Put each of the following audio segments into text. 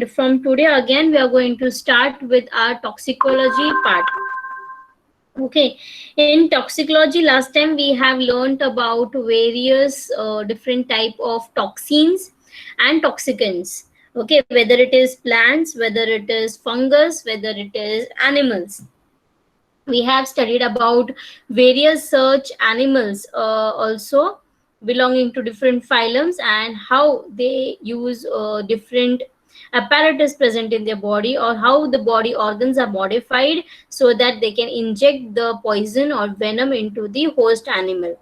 and from today again we are going to start with our toxicology part. Okay, in toxicology last time we have learned about various different type of toxins and toxicants. Okay, whether it is plants, whether it is fungus, whether it is animals. We have studied about various such animals also belonging to different phylums and how they use different apparatus present in their body, or how the body organs are modified so that they can inject the poison or venom into the host animal.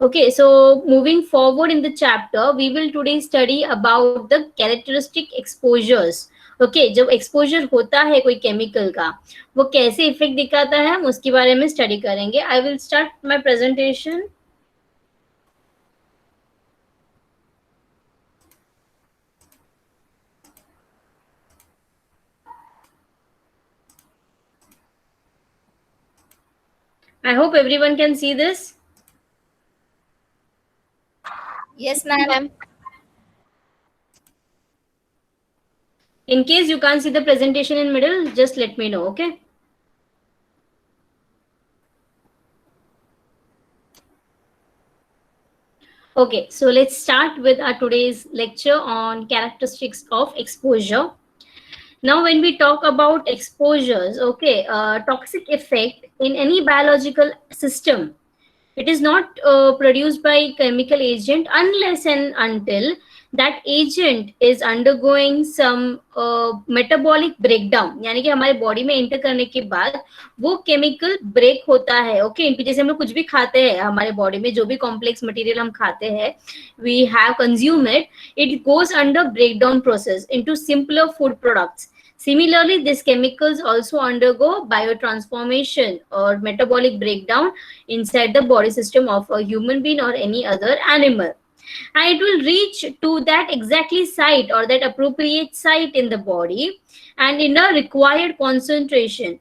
Okay, so moving forward in the chapter, we will today study about the characteristic exposures. Okay, जब exposure होता है कोई chemical का, वो कैसे effect दिखाता है, हम उसके बारे में स्टडी करेंगे. I will start my presentation. I hope everyone can see this. Yes, ma'am. In case you can't see the presentation in middle, just let me know, okay? Okay, so let's start with our today's lecture on characteristics of exposure. Now, when we talk about exposures, okay, toxic effect in any biological system, it is not produced by chemical agent unless and until that agent is undergoing some metabolic breakdown. यानी कि हमारे body में enter करने के बाद वो chemical break होता है. ओके, इनकी जैसे हम लोग कुछ भी खाते हैं, हमारे बॉडी में जो भी कॉम्प्लेक्स मटेरियल हम खाते हैं, we have consume it goes under breakdown process into simpler food products. Similarly, these chemicals also undergo biotransformation or metabolic breakdown inside the body system of a human being or any other animal. And it will reach to that exactly site or that appropriate site in the body and in a required concentration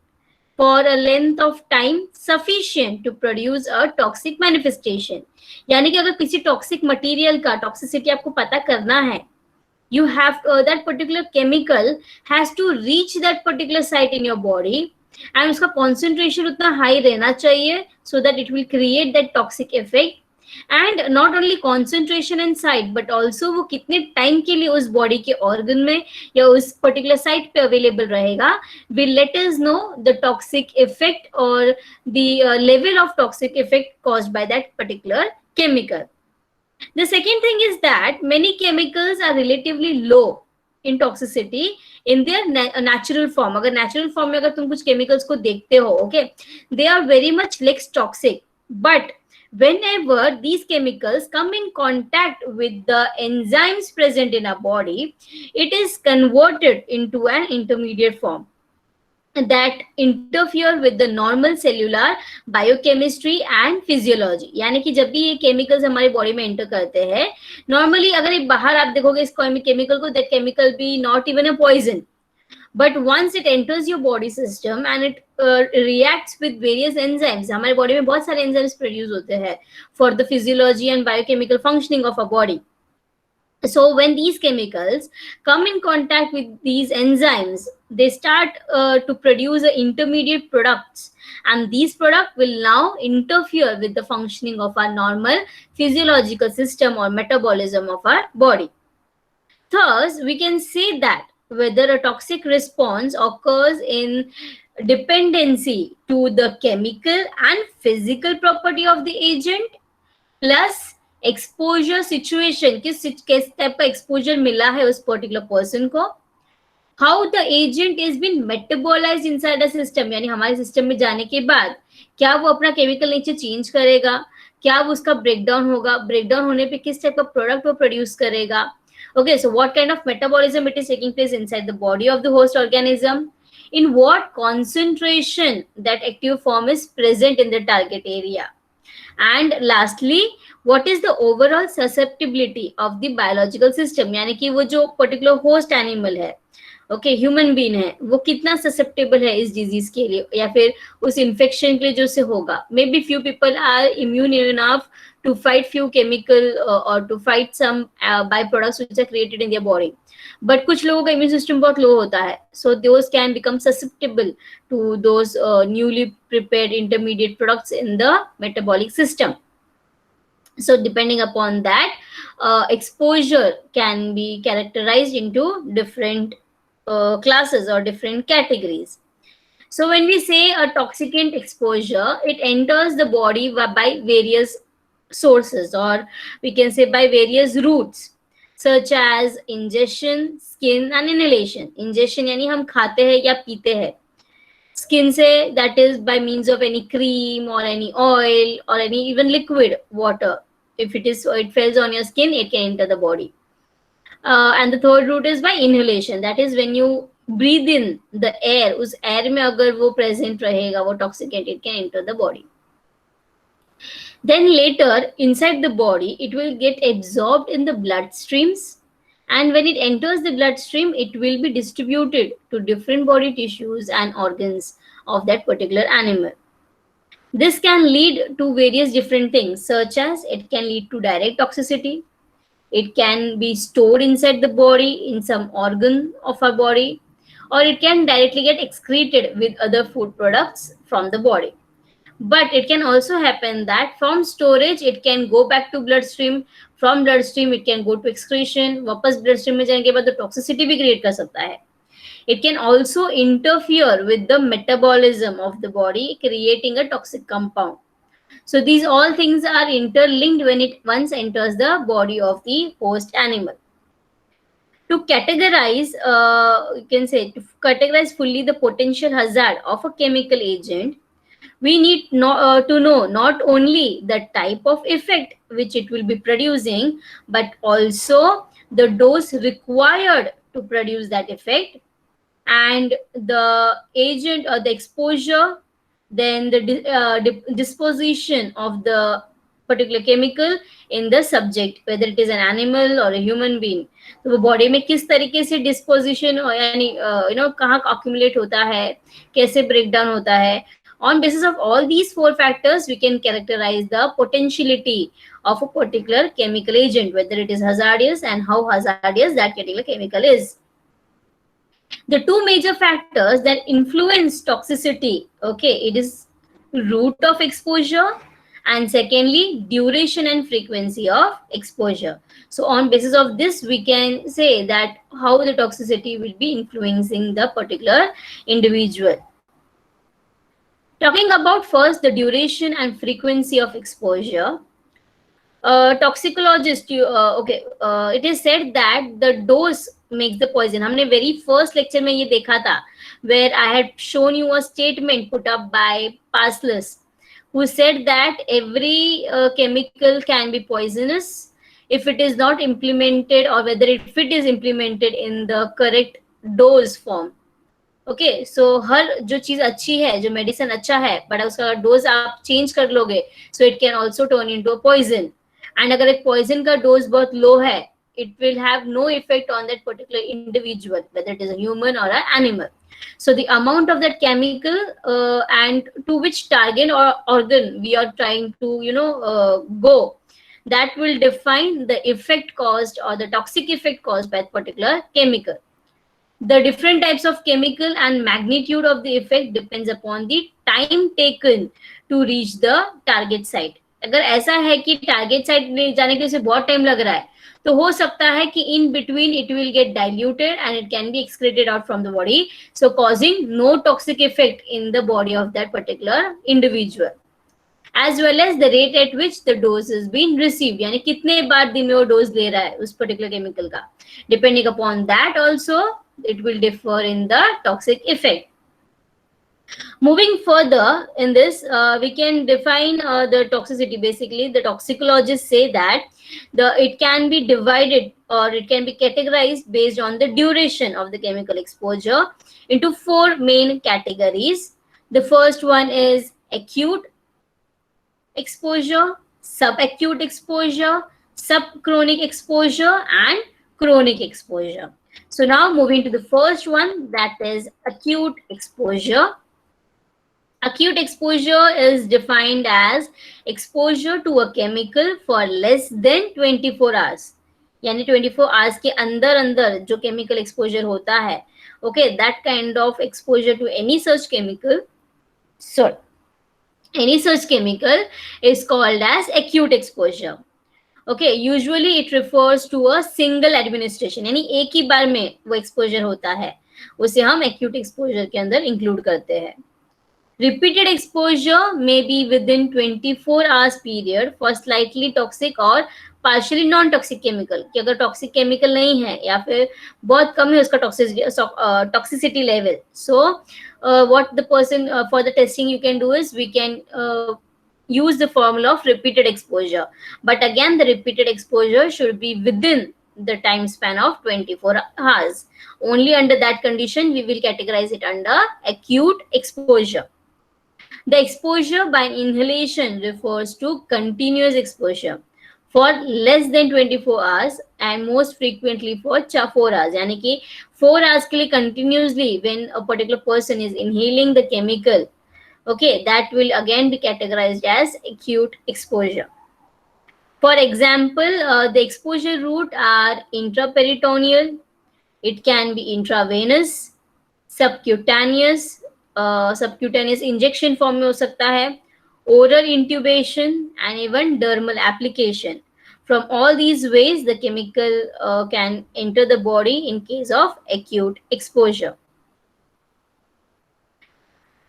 for a length of time sufficient to produce a toxic manifestation. यानी कि अगर किसी toxic material का toxicity आपको पता करना है, you have that particular chemical has to reach that particular site in your body and उसका concentration उतना high रहना चाहिए so that it will create that toxic effect. And not only concentration and site but also वो कितने time के लिए उस body के organ में या उस particular site पे available रहेगा will let us know the toxic effect or the level of toxic effect caused by that particular chemical. The second thing is that many chemicals are relatively low in toxicity in their natural form. अगर natural form में अगर तुम कुछ chemicals को देखते हो, okay, they are very much less toxic. But whenever these chemicals come in contact with the enzymes present in our body, it is converted into an intermediate form that interfere with the normal cellular biochemistry and physiology. यानी कि जब भी ये chemicals हमारे body में enter करते हैं, normally अगर एक बाहर आप देखोगे इस chemical को, that chemical be not even a poison, but once it enters your body system and it reacts with various enzymes. हमारे body में बहुत सारे enzymes produce होते हैं for the physiology and biochemical functioning of our body. So when these chemicals come in contact with these enzymes, they start to produce intermediate products, and these products will now interfere with the functioning of our normal physiological system or metabolism of our body. Thus, we can say that whether a toxic response occurs in dependency to the chemical and physical property of the agent plus exposure situation, किस type का exposure मिला है उस particular person को, how the agent is been metabolised inside the system, यानी हमारे system में जाने के बाद क्या वो अपना केमिकल नेचर चेंज करेगा, क्या वो उसका ब्रेकडाउन होगा, ब्रेकडाउन होने पे किस टाइप का प्रोडक्ट वो प्रोड्यूस करेगा. Okay, so what kind of metabolism it is taking place inside the body of the host organism, in what concentration that active form is present in the target area, and lastly what is the overall susceptibility of the biological system, यानी कि वो जो particular host animal है okay human being है, वो कितना susceptible है इस डिजीज के लिए या फिर उस इन्फेक्शन के लिए जो से होगा. Maybe few people are immune enough to fight few chemical or to fight some byproducts which are created in their body, but कुछ लोगों का immune system बहुत low होता है, so those can become susceptible to those newly prepared intermediate products in the metabolic system. So depending upon that, exposure can be characterized into different classes or different categories. So when we say a toxicant exposure, it enters the body by various sources, or we can say by various routes, such as ingestion, skin and inhalation. Ingestion यानी हम खाते हैं या पीते हैं. Skin से, that is by means of any cream or any oil or any even liquid water. If it falls on your skin, it can enter the body. And the third route is by inhalation. That is when you breathe in the air. उस air में अगर वो present रहेगा, वो toxicant, it can enter the body. Then later, inside the body, it will get absorbed in the bloodstreams. And when it enters the bloodstream, it will be distributed to different body tissues and organs of that particular animal. This can lead to various different things, such as it can lead to direct toxicity. It can be stored inside the body in some organ of our body, or it can directly get excreted with other food products from the body. But it can also happen that from storage it can go back to bloodstream, from bloodstream it can go to excretion, वापस bloodstream में जाने के बाद तो toxicity भी create कर सकता है. It can also interfere with the metabolism of the body, creating a toxic compound. So these all things are interlinked when it once enters the body of the host animal. To categorize, you can say, to categorize fully the potential hazard of a chemical agent, we need to know not only the type of effect which it will be producing, but also the dose required to produce that effect, and the agent or the exposure, then the disposition of the particular chemical in the subject, whether it is an animal or a human being. तो वो body में किस तरीके से disposition यानी कहाँ accumulate होता है, कैसे ब्रेक डाउन होता है. On basis of all these four factors, we can characterize the potentiality of a particular chemical agent, whether it is hazardous and how hazardous that particular chemical is. The two major factors that influence toxicity, okay, it is route of exposure, and secondly, duration and frequency of exposure. So on basis of this, we can say that how the toxicity will be influencing the particular individual. Talking about first the duration and frequency of exposure, toxicologist, it is said that the dose makes the poison. हमने very first lecture में ये देखा था, where I had shown you a statement put up by Paslas, who said that every chemical can be poisonous if it is not implemented, or whether if it is implemented in the correct dose form. Okay so हर जो चीज अच्छी है, जो medicine अच्छा है, but उसका dose आप चेंज कर लोगे, so it can also turn into a poison. And अगर एक पॉइजन का डोज बहुत लो है, it will have no effect on that particular individual, whether it is a human or an animal. So the amount of that chemical and to which target or organ we are trying to go, that will define the effect caused or the toxic effect caused by that particular chemical. The different types of chemical and magnitude of the effect depends upon the time taken to reach the target site. अगर ऐसा है कि target site में जाने के लिए बहुत time लग रहा है, तो हो सकता है कि in between it will get diluted and it can be excreted out from the body, so causing no toxic effect in the body of that particular individual, as well as the rate at which the dose is being received, यानी कितने बार दिन में वो dose ले रहा है उस particular chemical का. Depending upon that also, it will differ in the toxic effect. Moving further in this, we can define the toxicity. Basically, the toxicologists say that it can be divided or it can be categorized based on the duration of the chemical exposure into four main categories. The first one is acute exposure, subacute exposure, subchronic exposure, and chronic exposure. So now moving to the first one, that is acute exposure. Acute exposure is defined as exposure to a chemical for less than 24 hours. यानी 24 hours के अंदर अंदर जो chemical exposure होता है, okay, that kind of exposure to any such chemical, sorry, any such chemical is called as acute exposure. Okay, usually it refers to a single administration, यानी एक ही बार में वो exposure होता है, उसे हम acute exposure के अंदर include करते हैं. Repeated exposure may be within 24 hours period for slightly toxic or partially non-toxic chemical. कि अगर toxic chemical नहीं है या फिर बहुत कम है उसका toxicity level. So what the person for the testing you can do is we can use the formula of repeated exposure. But again, the repeated exposure should be within the time span of 24 hours. Only under that condition we will categorize it under acute exposure. The exposure by inhalation refers to continuous exposure for less than 24 hours and most frequently for 4 hours. यानी कि 4 hours के लिए continuously when a particular person is inhaling the chemical, okay, that will again be categorized as acute exposure. For example, the exposure route are intraperitoneal, it can be intravenous, subcutaneous, subcutaneous injection form में हो सकता है, oral intubation and even dermal application. From all these ways, the chemical can enter the body in case of acute exposure.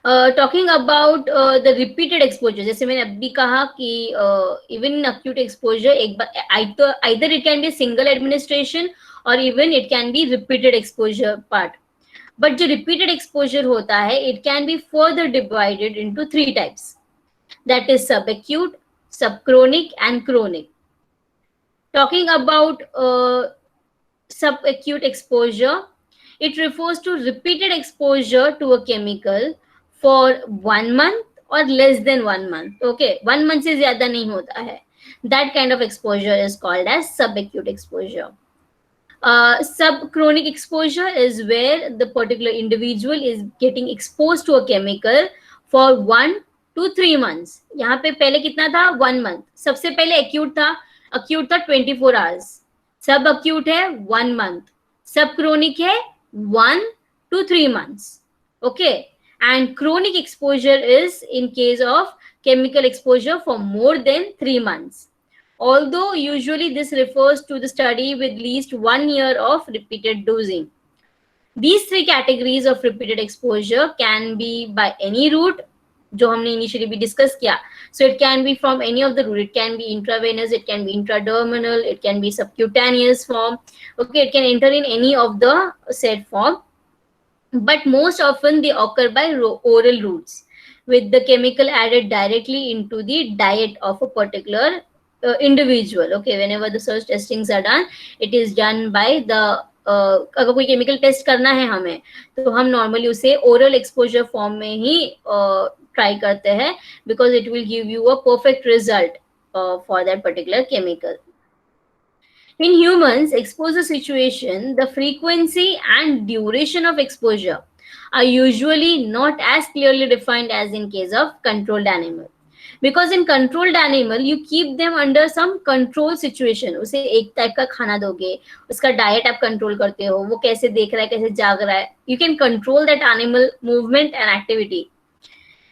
Talking about the repeated exposure, जैसे मैंने अभी कहा कि even in acute exposure एक बार either it can be single administration or even it can be repeated exposure part. But जो repeated exposure होता है, it can be further divided into 3 types. That is subacute, subchronic and chronic. Talking about subacute exposure, it refers to repeated exposure to a chemical for 1 month or less than 1 month. Okay, 1 month से ज़्यादा नहीं होता है. That kind of exposure is called as subacute exposure. Subchronic exposure is where the particular individual is getting exposed to a chemical for 1 to 3 months. यहाँ पे पहले कितना था 1 month. सबसे पहले acute था 24 hours. Subacute है 1 month. Subchronic है 1 to 3 months. Okay, and chronic exposure is in case of chemical exposure for more than 3 months. Although usually this refers to the study with least 1 year of repeated dosing. These 3 categories of repeated exposure can be by any route, जो हमने initially भी discuss किया. So it can be from any of the route. It can be intravenous, it can be intradermal, it can be subcutaneous form. Okay, it can enter in any of the said form. But most often they occur by oral routes with the chemical added directly into the diet of a particular individual. Okay, whenever the search testings are done, it is done by the अगर कोई chemical test करना है हमें तो हम normally उसे oral exposure form में ही try करते हैं because it will give you a perfect result for that particular chemical. In humans, exposure situation, the frequency and duration of exposure are usually not as clearly defined as in case of controlled animal. Because in controlled animal, you keep them under some control situation. उसे एक type का खाना दोगे, उसका diet आप control करते हो, वो कैसे देख रहा है, कैसे जाग रहा है. You can control that animal movement and activity.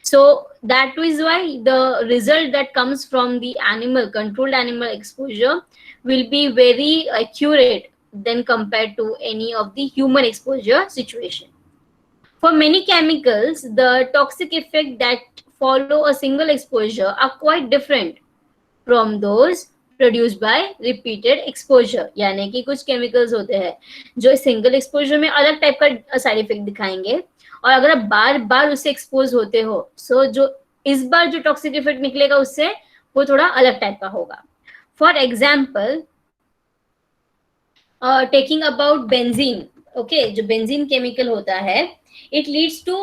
So that is why the result that comes from the animal, controlled animal exposure will be very accurate than compared to any of the human exposure situation. For many chemicals, the toxic effect that follow a single exposure are quite different from those produced by repeated exposure. यानी कि कुछ chemicals होते हैं जो single exposure में अलग type का side effect दिखाएंगे और अगर आप बार बार उससे expose होते हो so जो इस बार जो toxic effect निकलेगा उससे वो थोड़ा अलग type का होगा. For example, taking about benzene, okay, जो benzene chemical होता है, it leads to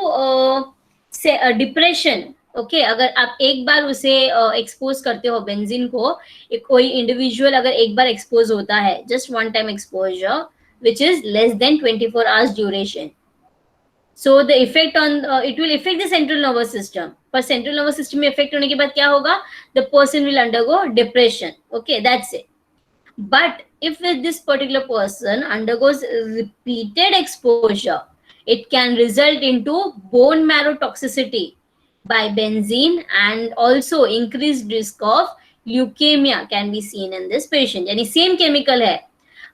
say depression. Okay अगर आप एक बार उसे एक्सपोज करते हो बेंजीन को, कोई इंडिविजुअल अगर एक बार एक्सपोज होता है just one time exposure, which is less than 24 hours duration. So the effect on it will affect the central nervous system. पर central nervous system में affect होने के बाद क्या होगा? The person will undergo depression. Okay, that's it. But if this particular person undergoes repeated exposure, it can result into bone marrow toxicity by benzene, and also increased risk of leukemia can be seen in this patient. यानी same chemical है,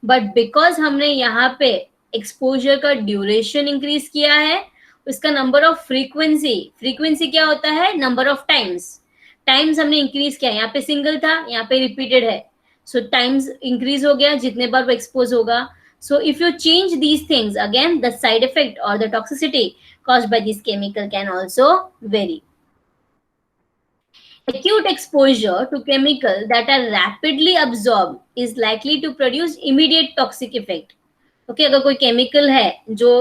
but because हमने यहाँ पे exposure का duration increase किया है, उसका number of frequency क्या होता है? नंबर ऑफ टाइम्स हमने इंक्रीज किया. यहाँ पे सिंगल था, यहाँ पे रिपीटेड है, सो टाइम्स इंक्रीज हो गया जितने बार वो एक्सपोज होगा. So if you change these things, again the side effect और the toxicity caused by this chemical can also vary. Acute exposure to chemical that are rapidly absorbed is likely to produce immediate toxic effect. Okay, अगर कोई chemical है जो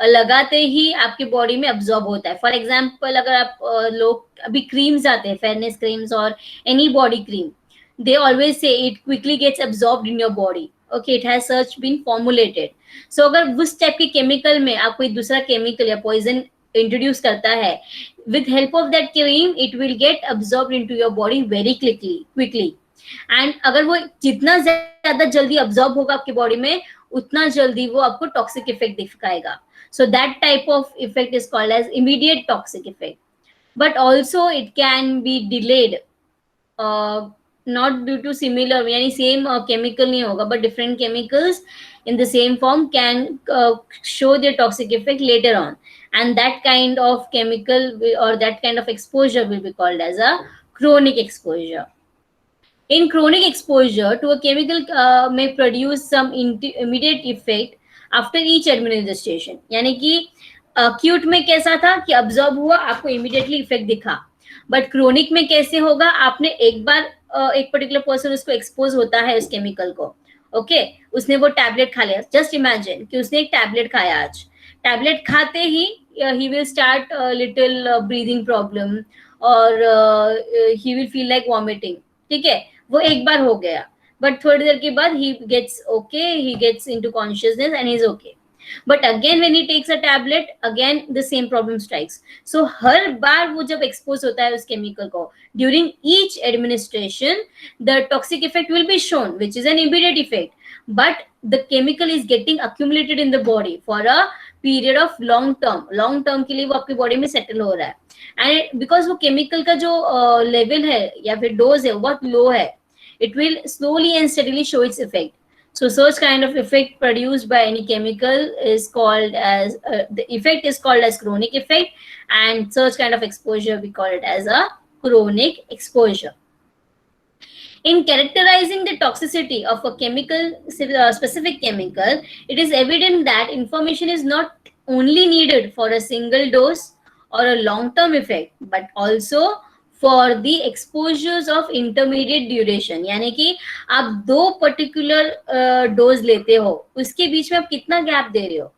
लगाते ही आपकी body में absorb होता है, फॉर एग्जाम्पल अगर आप लोग अभी क्रीम्स आते हैं, फेयरनेस क्रीम्स और any body cream, they always say it quickly gets absorbed in your body. Okay, it has such been formulated. So अगर उस टाइप के केमिकल में आप कोई दूसरा केमिकल या पॉइजन इंट्रोड्यूस करता है, with help of that cream it will get absorbed into your body very quickly. And अगर वो जितना ज्यादा जल्दी अब्सॉर्ब होगा आपकी बॉडी में, उतना जल्दी वो आपको टॉक्सिक इफेक्ट दिखाएगा. So that type of effect is called as immediate toxic effect. But also it can be delayed, not due to similar, यानी सेम केमिकल नहीं होगा, but different chemicals in the same form can show their toxic effect later on, and that kind of chemical or that kind of exposure will be called as a chronic exposure. In chronic exposure to a chemical may produce some immediate effect after each administration. यानी कि acute में कैसा था कि absorb हुआ, आपको immediately effect दिखा, but chronic में कैसे होगा? आपने एक बार एक पर्टिकुलर पर्सन उसको एक्सपोज होता है उस केमिकल को, ओके, उसने वो टैबलेट खा लिया. जस्ट इमेजिन कि उसने एक टैबलेट खाया आज, टैबलेट खाते ही he will start little breathing problem और he will feel like vomiting. ठीक है, वो एक बार हो गया, बट थोड़ी देर के बाद ही gets okay, he gets into consciousness and he is okay. But again when he takes a tablet, again the same problem strikes. So हर बार वो जब expose होता है उस chemical को, during each administration the toxic effect will be shown, which is an immediate effect, but the chemical is getting accumulated in the body for a period of long term के लिए वो आपकी body में settle हो रहा है. And because वो chemical का जो level है या फिर dose है बहुत low है, it will slowly and steadily show its effect. So such kind of effect produced by any chemical is called as the effect is called as chronic effect, and such kind of exposure we call it as a chronic exposure. In characterizing the toxicity of a chemical, specific chemical, it is evident that information is not only needed for a single dose or a long-term effect, but also for the exposures of intermediate duration. यानी कि आप दो particular dose लेते हो, उसके बीच में आप कितना गैप दे रहे हो.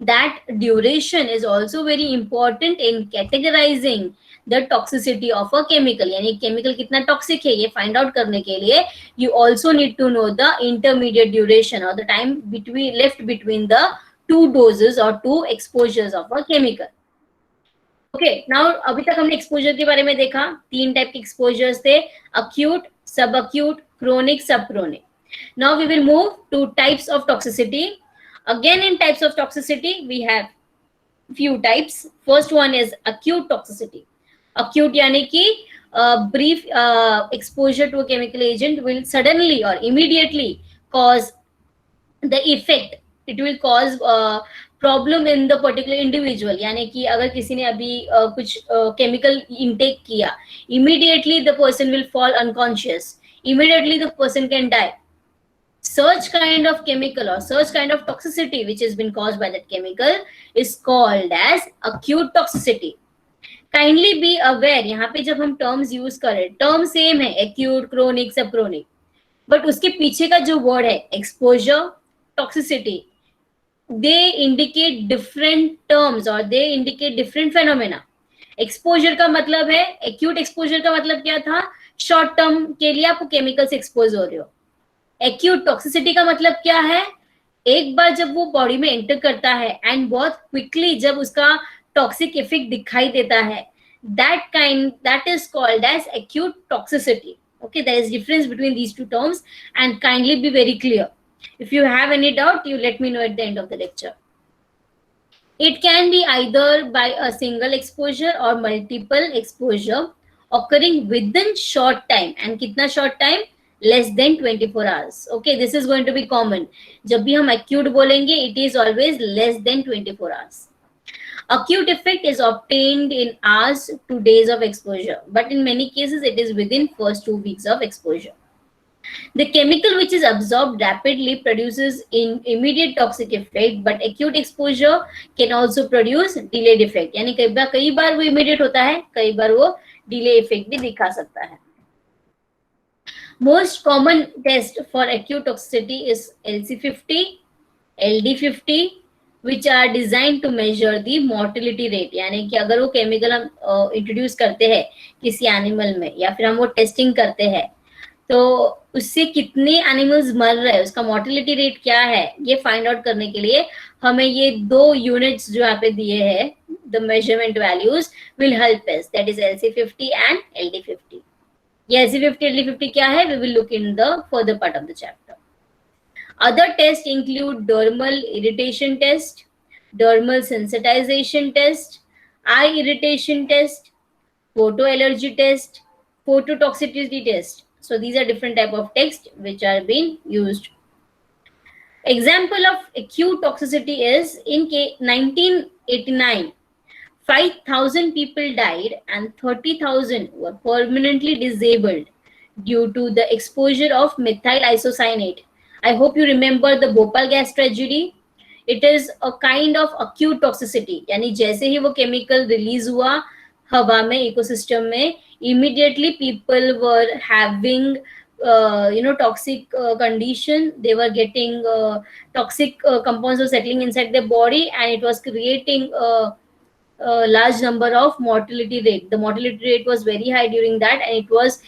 That duration is also very important in categorizing the toxicity of a chemical. यानी केमिकल कितना टॉक्सिक है ये फाइंड आउट करने के लिए you also need to know the intermediate duration or the time between left between the two doses or two exposures of a chemical. Okay, now अभी तक हमने एक्सपोजर के बारे में देखा. 3 टाइप के एक्सपोजर्स थे, acute, subacute, chronic, subchronic. Now we will move to types of toxicity. Again in types of toxicity we have few types. First one is acute toxicity. Acute यानी कि brief exposure to a chemical agent will suddenly or immediately cause the effect. It will cause problem in the particular individual. यानी कि अगर किसी ने अभी कुछ chemical intake किया, immediately the person will fall unconscious, immediately the person can die. Such kind of chemical or such kind of toxicity which has been caused by that chemical is called as acute toxicity. Kindly be aware, यहाँ पे जब हम terms use करें, term same है, acute, chronic, subchronic, but उसके पीछे का जो word है exposure, toxicity, they indicate different terms or they indicate different phenomena. Exposure का मतलब है, एक्यूट एक्सपोजर का मतलब क्या था? शॉर्ट टर्म के लिए आप केमिकल से एक्सपोज हो रहे हो. एक्यूट टॉक्सिसिटी का मतलब क्या है? एक बार जब वो बॉडी में एंटर करता है एंड बहुत क्विकली जब उसका टॉक्सिक इफेक्ट दिखाई देता है, that is called as acute toxicity. Okay, there is difference between these two terms, and kindly be very clear. If you have any doubt, you let me know at the end of the lecture. It can be either by a single exposure or multiple exposure occurring within short time. And kitna short time? Less than 24 hours. Okay, this is going to be common. जब भी हम acute बोलेंगे, it is always less than 24 hours. Acute effect is obtained in hours to days of exposure, but in many cases it is within first 2 weeks of exposure. The chemical which is absorbed rapidly produces in immediate toxic effect, but acute exposure can also produce delayed effect. यानी कई बार वो immediate होता है, कई बार वो delay effect भी दिखा सकता है. Most common test for acute toxicity is LC50, LD50, which are designed to measure the mortality rate. यानी कि अगर वो केमिकल हम इंट्रोड्यूस करते हैं किसी एनिमल में या फिर हम वो टेस्टिंग करते हैं, तो उससे कितने एनिमल्स मर रहे हैं, उसका मोर्टेलिटी रेट क्या है, ये फाइंड आउट करने के लिए हमें ये 2 यूनिट्स जो यहाँ पे दिए हैं, the measurement values will help us, that is LC50 and LD50. ये LC50 LD50 क्या है, we will look in the further part of the chapter. Other tests include dermal irritation test, dermal sensitization test, eye irritation test, photoallergy test, phototoxicity test. So these are different type of tests which are being used. Example of acute toxicity is in 1989, 5,000 people died and 30,000 were permanently disabled due to the exposure of methyl isocyanate. I hope you remember the Bhopal gas tragedy. It is a kind of acute toxicity. यानी जैसे ही वो chemical release हुआ हवा में, ecosystem में, immediately people were having toxic condition. They were getting toxic compounds were settling inside their body, and it was creating a large number of mortality rate. The mortality rate was very high during that, and it was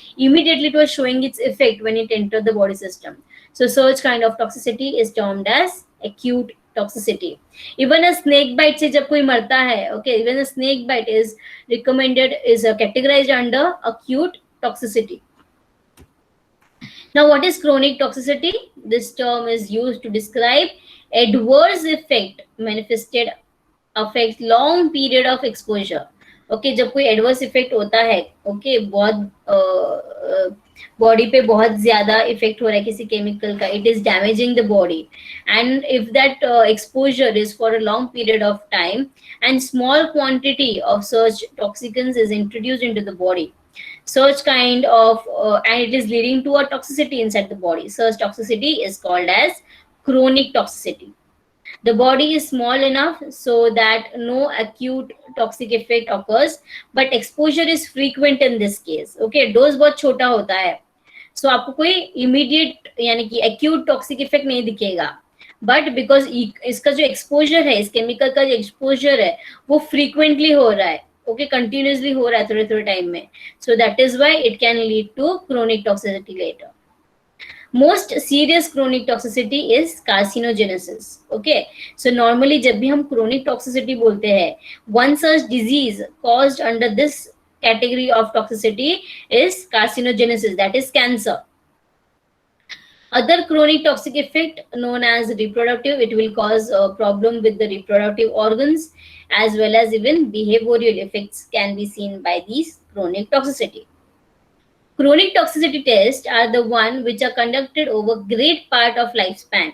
showing its effect when it entered the body system. So such kind of toxicity is termed as acute toxicity. Even a snake bite से जब कोई मरता है, okay, even a snake bite is categorized under acute toxicity. Now, what is chronic toxicity? This term is used to describe adverse effect manifested affects long period of exposure. Okay, जब कोई adverse effect होता है, okay, बहुत body पे बहुत ज्यादा effect हो रहा है किसी केमिकल का, it is damaging the body, and if that exposure is for a long period of time and small quantity of such toxicants is introduced into the body, such kind of and it is leading to a toxicity inside the body. Such toxicity is called as chronic toxicity. The body is small enough so that no acute toxic effect occurs, but exposure is frequent in this case. Okay, dose बहुत छोटा होता है, so आपको कोई immediate यानी कि acute toxic effect नहीं दिखेगा, but because इसका जो exposure है, इस chemical का जो exposure है वो frequently हो रहा है, okay, continuously हो रहा है थोड़े थोड़े टाइम में, so that is why it can lead to chronic toxicity later. Most serious chronic toxicity is carcinogenesis. Okay, so normally जब भी हम chronic toxicity बोलते हैं, one such disease caused under this category of toxicity is carcinogenesis, that is cancer. Other chronic toxic effect known as reproductive, it will cause a problem with the reproductive organs, as well as even behavioral effects can be seen by these chronic toxicity. Chronic toxicity tests are the one which are conducted over great part of lifespan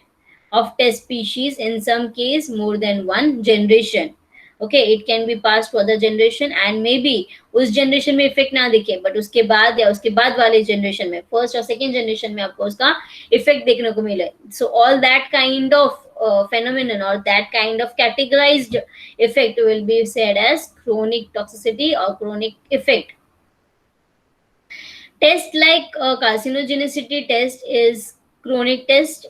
of test species, in some case more than one generation. Okay, it can be passed to other generation and maybe उस generation में effect ना दिखे, but उसके बाद या उसके बाद वाले generation में, first और second generation में आपको उसका effect देखने को मिले. So all that kind of phenomenon or that kind of categorized effect will be said as chronic toxicity or chronic effect. Test like carcinogenicity test is chronic test.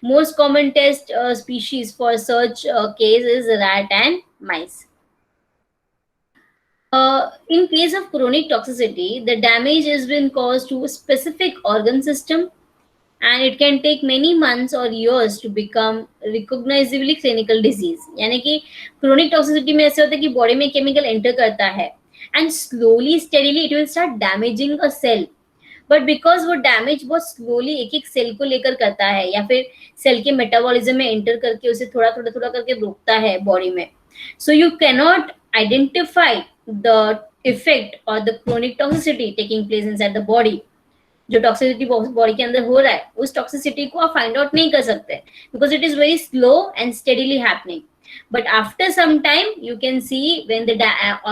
Most common test species for such case is rat and mice. In case of chronic toxicity, the damage has been caused to a specific organ system and it can take many months or years to become recognizably clinical disease. यानी कि chronic toxicity में ऐसे होता है कि body में chemical enter करता है and slowly steadily it will start damaging a cell, but because वो डैमेज बहुत स्लोली एक एक सेल को लेकर करता है या फिर सेल के मेटाबॉलिज्म में एंटर करके उसे थोड़ा थोड़ा थोड़ा करके रोकता है बॉडी में, so you cannot identify the effect और the chronic toxicity taking place inside the body. जो टॉक्सिसिटी बॉडी के अंदर हो रहा है उस टॉक्सिसिटी को आप फाइंड आउट नहीं कर सकते because it is very slow and steadily happening, but after some time you can see when the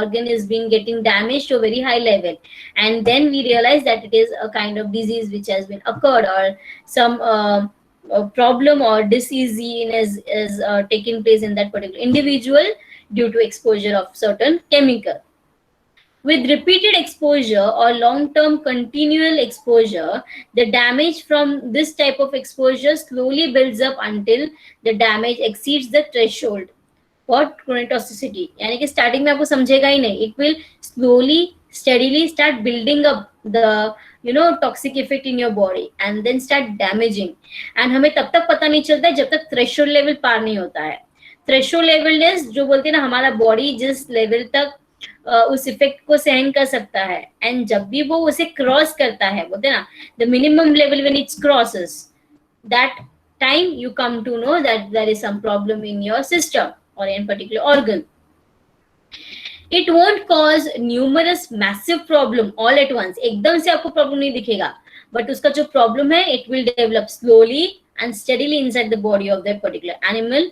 organ is being getting damaged to a very high level, and then we realize that it is a kind of disease which has been occurred or some problem or disease is taking place in that particular individual due to exposure of certain chemical. With repeated exposure or long-term continual exposure, the damage from this type of exposure slowly builds up until the damage exceeds the threshold for chronic toxicity. यानी कि starting में आपको समझेगा ही नहीं, it will slowly, steadily start building up the toxic effect in your body and then start damaging. And हमें तब तक पता नहीं चलता है जब तक threshold level पार नहीं होता है. Threshold level is जो बोलते हैं ना हमारा body जिस level तक उस इफेक्ट को सहन कर सकता है, एंड जब भी वो उसे क्रॉस करता है, बोलते हैं ना the minimum level when it's crosses, that time you come to know that there is some problem in your system और in particular organ. It won't cause numerous massive problem all at once, एकदम से आपको problem नहीं दिखेगा, but उसका जो problem है it will develop slowly and steadily inside the body of that particular animal.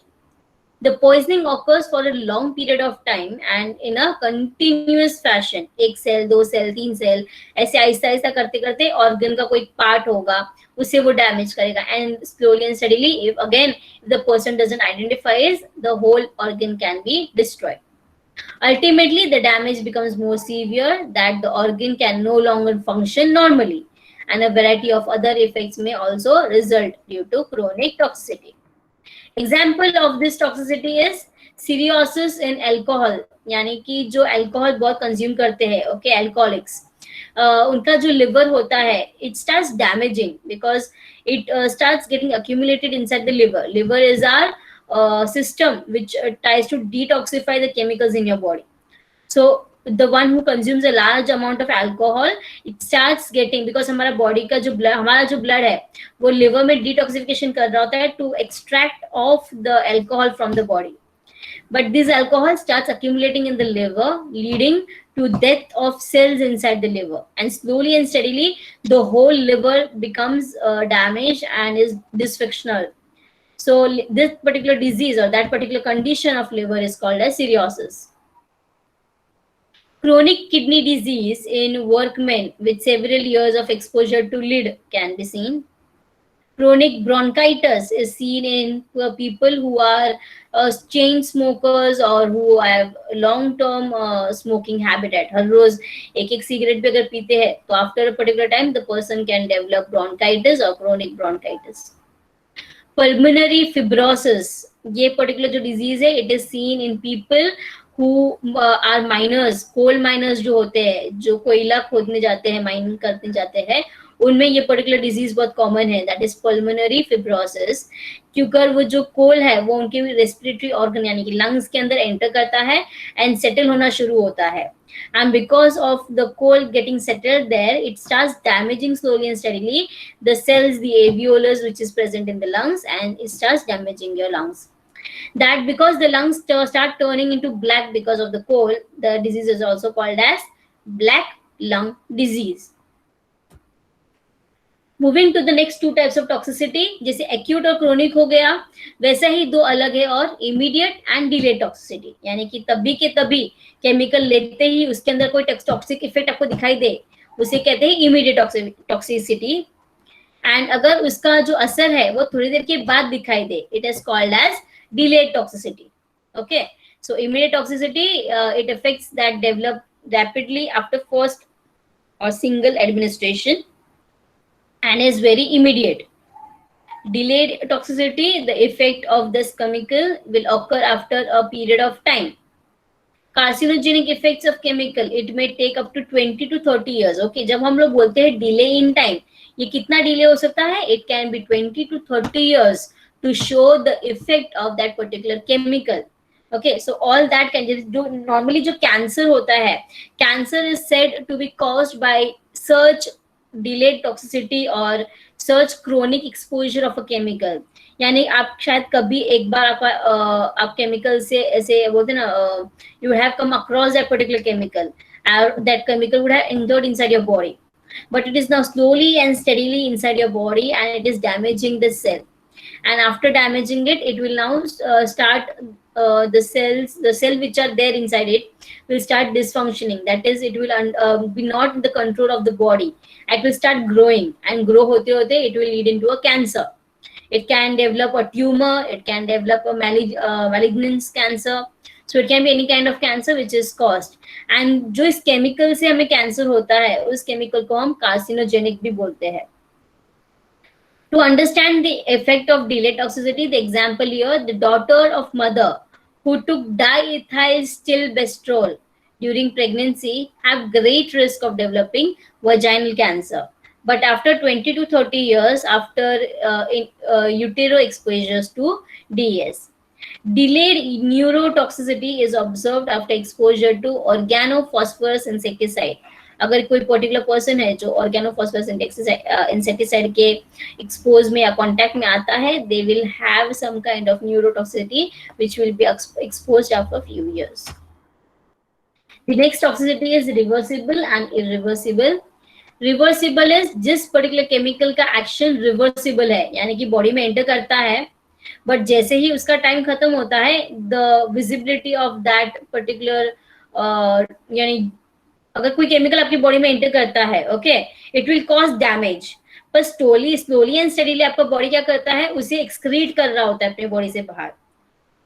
The poisoning occurs for a long period of time and in a continuous fashion. एक cell, दो cell, तीन cell, ऐसे आहिस्ता आहिस्ता करते करते organ का कोई part होगा उसे वो डैमेज करेगा, and slowly and steadily if the person doesn't identify, the whole organ can be destroyed. Ultimately the damage becomes more severe that the organ can no longer function normally, and a variety of other effects may also result due to chronic toxicity. Example of this toxicity is cirrhosis in alcohol, यानी कि जो alcohol बहुत consume करते हैं, okay, alcoholics, उनका जो liver होता है it starts damaging because it starts getting accumulated inside the liver. Liver is our system which tries to detoxify the chemicals in your body. So the one who consumes a large amount of alcohol, it starts getting, because हमारा body का जो blood, हमारा जो blood है वो liver में detoxification कर रहा होता है to extract of the alcohol from the body, but this alcohol starts accumulating in the liver, leading to death of cells inside the liver, and slowly and steadily the whole liver becomes damaged and is dysfunctional. So this particular disease or that particular condition of liver is called as cirrhosis. Chronic kidney disease in workmen with several years of exposure to lead can be seen. Chronic bronchitis is seen in people who are chain smokers or who have long-term smoking habitat. हर रोज एक एक cigarette भी अगर पीते हैं तो after a particular time the person can develop bronchitis or chronic bronchitis. Pulmonary fibrosis, ये particular जो disease है, it is seen in people who are miners, coal miners जो होते हैं, जो कोयला खोदने जाते हैं, माइनिंग करने जाते हैं, उनमें ये पर्टिकुलर डिजीज बहुत कॉमन है, दैट इज पल्मोनरी फिब्रोसिस, क्योंकि वो जो कोल है वो उनके रेस्पिरेटरी ऑर्गन यानी कि लंग्स के अंदर एंटर करता है एंड सेटल होना शुरू होता है, and because of the coal getting settled there, it starts damaging slowly and steadily the cells, the alveolus which is present in the lungs, and it starts damaging your lungs. That because the lungs start turning into black because of the coal, the disease is also called as black lung disease. Moving to the next two types of toxicity, जैसे acute और chronic हो गया, वैसा ही दो अलग है और immediate and delayed toxicity, यानी कि तभी के तभी केमिकल लेते ही उसके अंदर कोई टॉक्सिक इफेक्ट आपको दिखाई दे उसे कहते हैं immediate toxicity, and अगर उसका जो असर है वो थोड़ी देर के बाद दिखाई दे, it is called as delayed toxicity. Okay, so immediate toxicity, it affects that develop rapidly after first or single administration and is very immediate. Delayed toxicity, the effect of this chemical will occur after a period of time. Carcinogenic effects of chemical, it may take up to 20 to 30 years. Okay, जब हम लोग बोलते हैं delay in time, ये कितना delay हो सकता है? It can B 20 to 30 years to show the effect of that particular chemical. Okay, so all that can do. Normally जो कैंसर होता है, cancer is said to be caused by such delayed toxicity or such chronic exposure of a chemical. यानी आप शायद कभी एक बार आपका आप केमिकल से ऐसे बोलते ना, you have come across that particular chemical, that chemical would have entered inside your body, but it is now slowly and steadily inside your body and it is damaging the cell, and after damaging it, it will now start the cell which are there inside it will start dysfunctioning. That is, it will be not in the control of the body. It will start growing, and grow hote hote it will lead into a cancer. It can develop a tumor, it can develop a malignant cancer. So it can be any kind of cancer which is caused. And जो इस chemical से हमें cancer होता है, उस chemical को हम carcinogenic भी बोलते हैं. To understand the effect of delayed toxicity, the example here, the daughter of mother who took diethylstilbestrol during pregnancy have great risk of developing vaginal cancer. But after 20 to 30 years after utero exposures to DES. Delayed neurotoxicity is observed after exposure to organophosphorus insecticide. अगर कोई particular person है जो organophosphorus insecticide के expose में या contact में आता है, they will have some kind of neurotoxicity which will be exposed after few years. The next toxicity is reversible and irreversible. Reversible is जिस पर्टिकुलर केमिकल का एक्शन रिवर्सिबल है, यानी कि बॉडी में एंटर करता है, बट जैसे ही उसका टाइम खत्म होता है, the visibility of that particular, यानी अगर कोई केमिकल आपकी बॉडी में एंटर करता है, okay, it will cause damage, पर स्लोली एंड स्टडीली आपका बॉडी क्या करता है, उसे एक्सक्रीट कर रहा होता है अपने बॉडी से बाहर.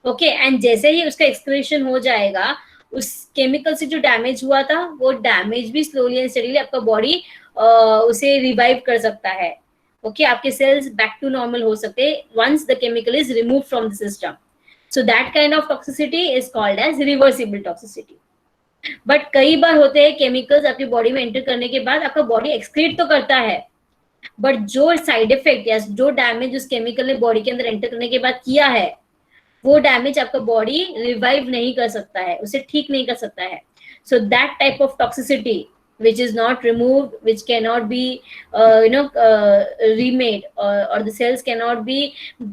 ओके, एंड जैसे ही उसका एक्सक्रीशन हो जाएगा, उस केमिकल से जो डैमेज हुआ था, वो डैमेज भी स्लोली एंड स्टडीली आपका बॉडी उसे रिवाइव कर सकता है. ओके, आपके सेल्स बैक टू नॉर्मल हो सकते हैं once the chemical is remove from the system. So that kind of toxicity is called as reversible toxicity. But कई बार होते हैं केमिकल्स आपकी बॉडी में एंटर करने के बाद आपका बॉडी एक्सक्रीट तो करता है, बट जो साइड इफेक्ट या जो डैमेज उस केमिकल ने बॉडी के अंदर एंटर करने के बाद किया है, वो डैमेज आपका बॉडी रिवाइव नहीं कर सकता है, उसे ठीक नहीं कर सकता है. सो that type of toxicity which is not removed, which cannot be remade, or the cells cannot be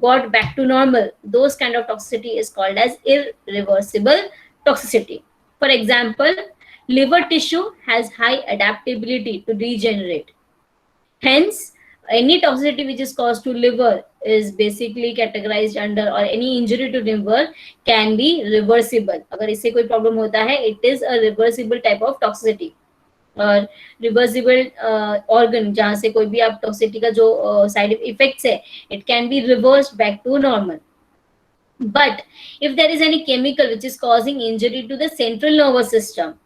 got back to normal, those kind of toxicity is called as irreversible toxicity. For example, liver tissue has high adaptability to regenerate. Hence, any toxicity which is caused to liver is basically categorized under, or any injury to liver can be reversible. अगर इससे कोई problem होता है, it is a reversible type of toxicity. और reversible organ जहां से कोई भी आप टॉक्सिसिटी का जो साइड इफेक्ट्स है, it can be reversed back to normal. But if there is any chemical which is causing injury to the central nervous system,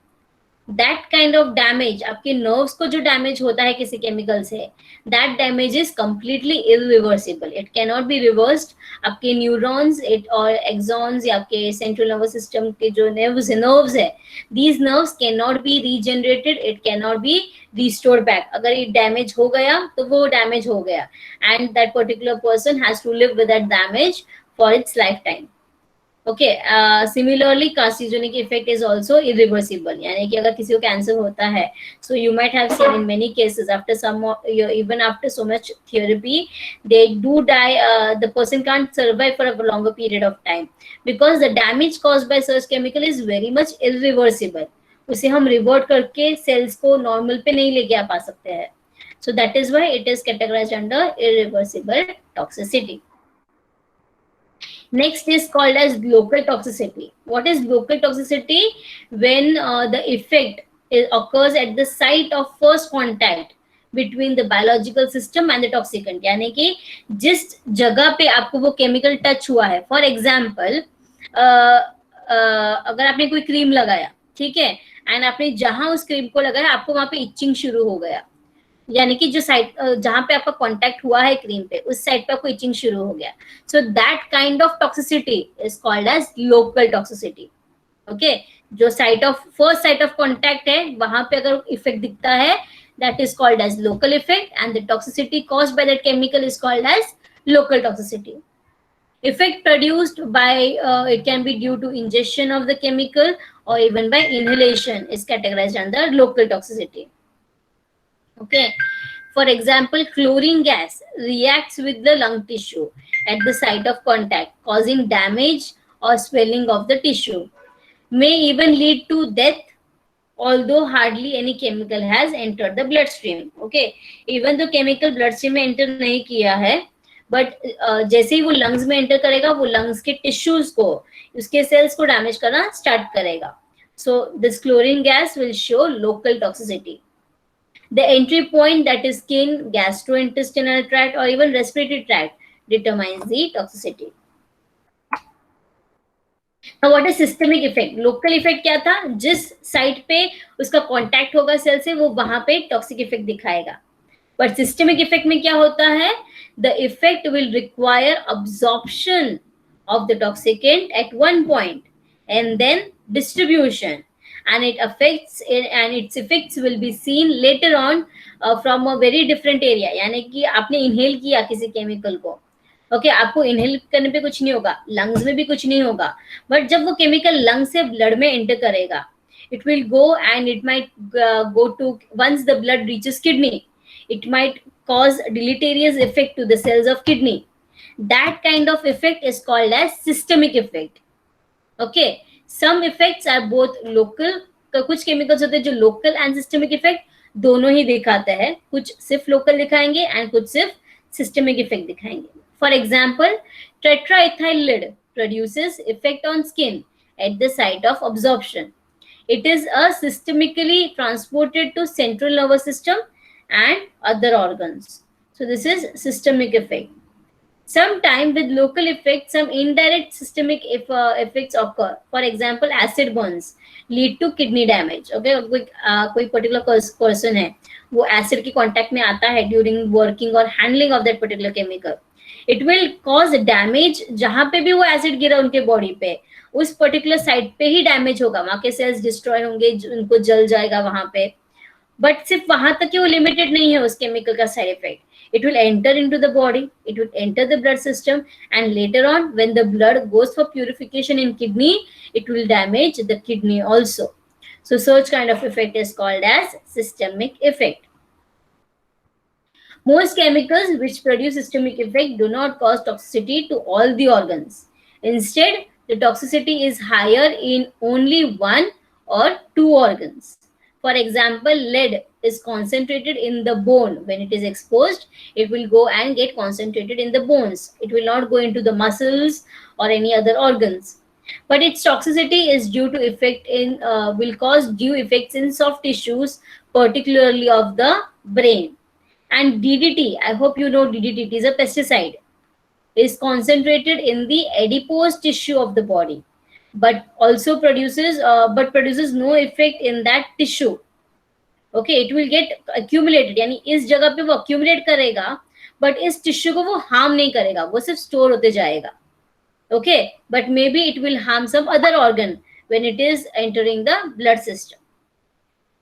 that kind of damage, आपके nerves को जो damage होता है किसी chemical से, that damage is completely irreversible. It cannot be reversed. आपके neurons or axons या आपके central nervous system के जो nerves है, these nerves cannot be regenerated. It cannot be restored back. अगर ये damage हो गया तो वो damage हो गया, and that particular person has to live with that damage for its lifetime. Okay, similarly carcinogenic effect is also irreversible. यानी कि अगर किसी को कैंसर होता है, so you might have seen in many cases after even after so much therapy, they do die. The person can't survive for a longer period of time because the damage caused by such chemical is very much irreversible. उसे हम revert करके cells को normal पे नहीं लेके आ पा सकते हैं. So that is why it is categorized under irreversible toxicity. Next is called as local toxicity. What is local toxicity? When the effect occurs at the site of first contact between the biological system and the toxicant. यानी कि जिस जगह पे आपको वो chemical touch हुआ है, for example अगर आपने कोई क्रीम लगाया, ठीक है, एंड आपने जहां उस क्रीम को लगाया आपको वहां पे इचिंग शुरू हो गया, यानी कि जो साइड जहां पे आपका कांटेक्ट हुआ है क्रीम पे, उस साइड पे आपको इचिंग शुरू हो गया. So that kind of toxicity is called as local toxicity. Okay, जो site of first site of contact है वहां पे अगर इफेक्ट दिखता है, that is called as local effect, and the toxicity caused by that chemical is called as local toxicity. Effect produced by it can be due to ingestion of the chemical or even by inhalation is categorized under local toxicity. Okay. For example, chlorine gas reacts with the lung tissue at the site of contact, causing damage or swelling of the tissue. May even lead to death, although hardly any chemical has entered the bloodstream. Okay, even though chemical bloodstream में enter नहीं किया है, but जैसे ही वो lungs में enter करेगा, वो lungs के tissues को, उसके cells को damage करना start करेगा. So this chlorine gas will show local toxicity. The entry point, that is skin, gastrointestinal tract or even respiratory tract, determines the toxicity. Now what is systemic effect? Local effect क्या था? जिस site पे उसका contact होगा cell से, वो वहां पे टॉक्सिक इफेक्ट दिखाएगा. पर सिस्टमिक इफेक्ट में क्या होता है? The effect will require absorption of the toxicant at one point and then distribution, and its effects will be seen later on from a very different area. यानी कि आपने inhale किया किसी केमिकल को, ओके, आपको इनहेल करने पे कुछ नहीं होगा, लंग्स में भी कुछ नहीं होगा, बट जब वो केमिकल लंग से ब्लड में एंटर करेगा, it will go and it might go to, once the blood reaches kidney, it might cause deleterious effect to the cells of kidney. That kind of effect is called as systemic effect. Okay, some effects are both local. कुछ chemicals होते हैं जो local and systemic effect दोनों ही दिखाते हैं, कुछ सिर्फ local दिखाएंगे एंड कुछ सिर्फ सिस्टमिक इफेक्ट दिखाएंगे. For example, tetraethyl lead produces effect on skin at the site of absorption. It is systemically transported to central nervous system and other organs. So this is systemic effect. Sometime with local effects, some indirect systemic effects occur. For example, acid burns lead to kidney damage. Okay, कोई particular person है, वो acid के contact में आता है during working or handling of that particular chemical. It will cause damage. जहां पे भी वो acid गिरा उनके body पे, उस particular site पे ही damage होगा, वहां के cells destroy होंगे, उनको जल जाएगा वहां पे. But सिर्फ वहां तक ही वो limited नहीं है उस chemical का side effect. It will enter into the body, it will enter the blood system, and later on when the blood goes for purification in kidney, it will damage the kidney also. So such kind of effect is called as systemic effect. Most chemicals which produce systemic effect do not cause toxicity to all the organs. Instead, the toxicity is higher in only one or two organs. For example, lead is concentrated in the bone. When it is exposed, it will go and get concentrated in the bones. It will not go into the muscles or any other organs. But its toxicity is due to effect in will cause due effects in soft tissues, particularly of the brain. And DDT, I hope you know DDT, it is a pesticide, is concentrated in the adipose tissue of the body, but also produces no effect in that tissue. Okay, it will get accumulated, यानी इस जगह पे वो accumulate करेगा, but इस tissue को वो harm नहीं करेगा, वो सिर्फ store होते जाएगा. Okay, but maybe it will harm some other organ when it is entering the blood system.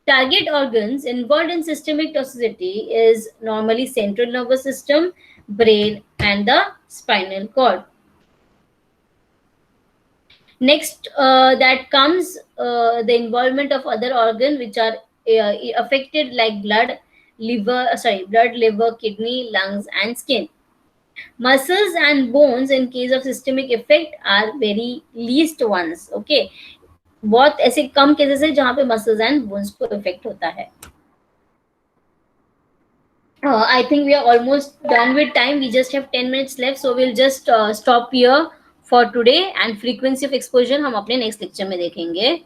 Target organs involved in systemic toxicity is normally central nervous system, brain, and the spinal cord. Next, that comes the involvement of other organs which are affected, like blood, liver, kidney, lungs, and skin. Muscles and bones in case of systemic effect are very least ones. Okay, बहुत ऐसे कम cases है जहां पे muscles and bones को effect होता है. I think we are almost done with time. We just have 10 minutes left, so we'll just stop here for today. And frequency of exposure हम अपने next lecture में देखेंगे.